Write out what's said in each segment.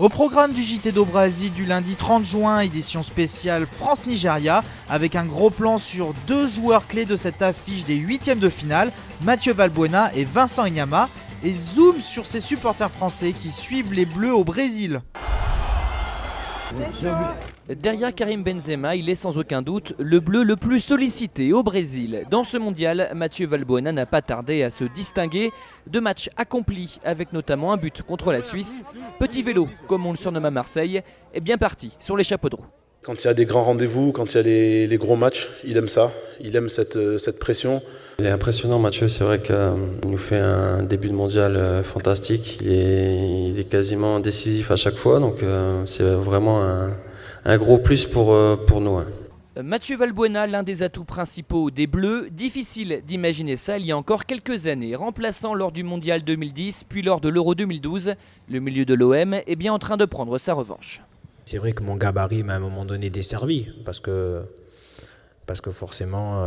Au programme du JT do Brasil du lundi 30 juin, édition spéciale France-Nigeria, avec un gros plan sur deux joueurs clés de cette affiche des huitièmes de finale, Mathieu Valbuena et Vincent Enyeama, et zoom sur ces supporters français qui suivent les Bleus au Brésil. Derrière Karim Benzema, il est sans aucun doute le bleu le plus sollicité au Brésil. Dans ce mondial, Mathieu Valbuena n'a pas tardé à se distinguer. 2 matchs accomplis avec notamment un but contre la Suisse. Petit vélo, comme on le surnomme à Marseille, est bien parti sur les chapeaux de roue. Quand il y a des grands rendez-vous, quand il y a les gros matchs, il aime ça. Il aime cette pression. Il est impressionnant, Mathieu. C'est vrai qu'il nous fait un début de mondial fantastique. Il est quasiment décisif à chaque fois. Donc c'est vraiment un gros plus pour nous. Mathieu Valbuena, l'un des atouts principaux des Bleus. Difficile d'imaginer ça il y a encore quelques années. Remplaçant lors du mondial 2010, puis lors de l'Euro 2012, le milieu de l'OM est bien en train de prendre sa revanche. C'est vrai que mon gabarit m'a à un moment donné desservi, parce que forcément,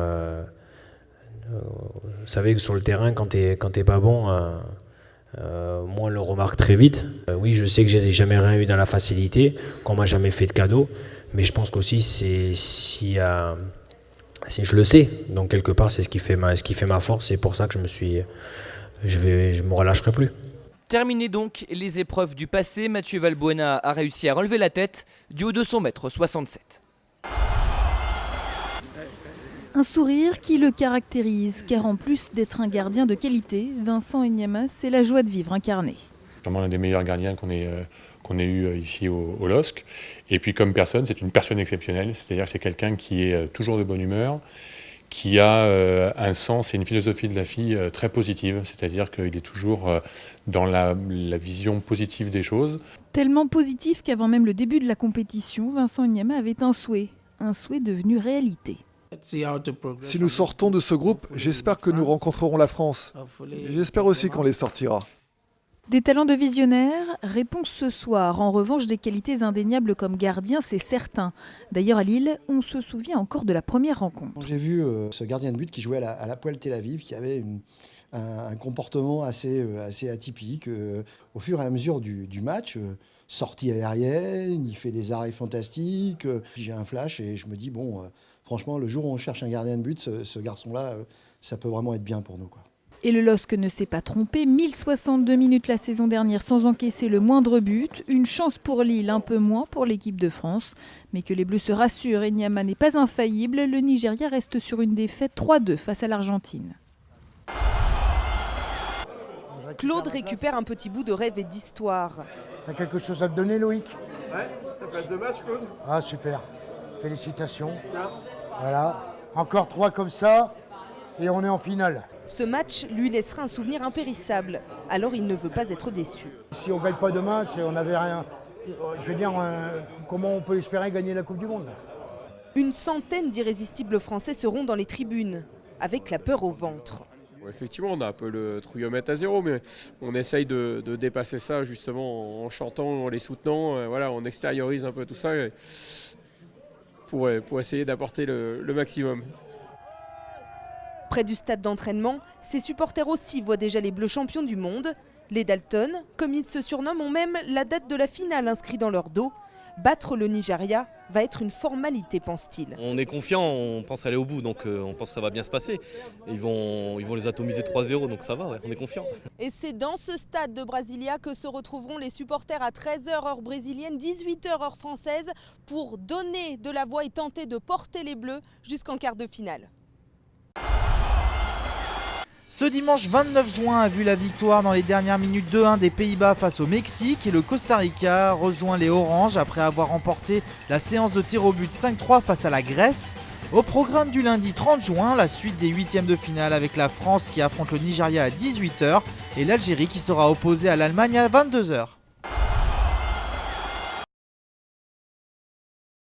vous savez que sur le terrain, quand t'es pas bon, moi on le remarque très vite. Oui, je sais que j'ai jamais rien eu dans la facilité, qu'on m'a jamais fait de cadeau, mais je pense qu'aussi si je le sais, donc quelque part c'est ce qui fait ma force, c'est pour ça que je me relâcherai plus. Terminé donc les épreuves du passé, Mathieu Valbuena a réussi à relever la tête du haut de son mètre 67. Un sourire qui le caractérise, car en plus d'être un gardien de qualité, Vincent Enyeama, c'est la joie de vivre incarnée. Vraiment l'un des meilleurs gardiens qu'on ait eu ici au LOSC. Et puis comme personne, c'est une personne exceptionnelle, c'est-à-dire que c'est quelqu'un qui est toujours de bonne humeur, qui a un sens et une philosophie de la vie très positive, c'est-à-dire qu'il est toujours dans la vision positive des choses. Tellement positif qu'avant même le début de la compétition, Vincent Enyeama avait un souhait devenu réalité. Si nous sortons de ce groupe, j'espère que nous rencontrerons la France. J'espère aussi qu'on les sortira. Des talents de visionnaire, réponse ce soir. En revanche, des qualités indéniables comme gardien, c'est certain. D'ailleurs, à Lille, on se souvient encore de la première rencontre. J'ai vu ce gardien de but qui jouait à l'Hapoel Tel Aviv, qui avait un comportement assez atypique. Au fur et à mesure du match, sortie aérienne, il fait des arrêts fantastiques. J'ai un flash et je me dis, franchement, le jour où on cherche un gardien de but, ce garçon-là, ça peut vraiment être bien pour nous, quoi. Et le LOSC ne s'est pas trompé, 1062 minutes la saison dernière sans encaisser le moindre but. Une chance pour Lille, un peu moins pour l'équipe de France. Mais que les Bleus se rassurent, Enyeama n'est pas infaillible. Le Nigeria reste sur une défaite 3-2 face à l'Argentine. Claude récupère un petit bout de rêve et d'histoire. T'as quelque chose à te donner, Loïc? Ouais, ta place de match, Claude. Ah, super. Félicitations. Tiens. Voilà. Encore 3 comme ça, et on est en finale. Ce match lui laissera un souvenir impérissable, alors il ne veut pas être déçu. Si on ne gagne pas demain, on n'avait rien. Je veux dire, comment on peut espérer gagner la Coupe du Monde? Une centaine d'irrésistibles Français seront dans les tribunes, avec la peur au ventre. Bon, effectivement, on a un peu le trouillomètre à zéro, mais on essaye de dépasser ça justement en chantant, en les soutenant. Voilà, on extériorise un peu tout ça pour essayer d'apporter le maximum. Près du stade d'entraînement, ses supporters aussi voient déjà les Bleus champions du monde. Les Dalton, comme ils se surnomment, ont même la date de la finale inscrite dans leur dos. Battre le Nigeria va être une formalité, pense-t-il. On est confiant, on pense aller au bout, donc on pense que ça va bien se passer. Ils vont les atomiser 3-0, donc ça va, ouais, on est confiant. Et c'est dans ce stade de Brasilia que se retrouveront les supporters à 13h heure brésilienne, 18h heure française, pour donner de la voix et tenter de porter les Bleus jusqu'en quart de finale. Ce dimanche 29 juin a vu la victoire dans les dernières minutes 2-1 des Pays-Bas face au Mexique et le Costa Rica rejoint les Oranges après avoir remporté la séance de tir au but 5-3 face à la Grèce. Au programme du lundi 30 juin, la suite des huitièmes de finale avec la France qui affronte le Nigeria à 18h et l'Algérie qui sera opposée à l'Allemagne à 22h.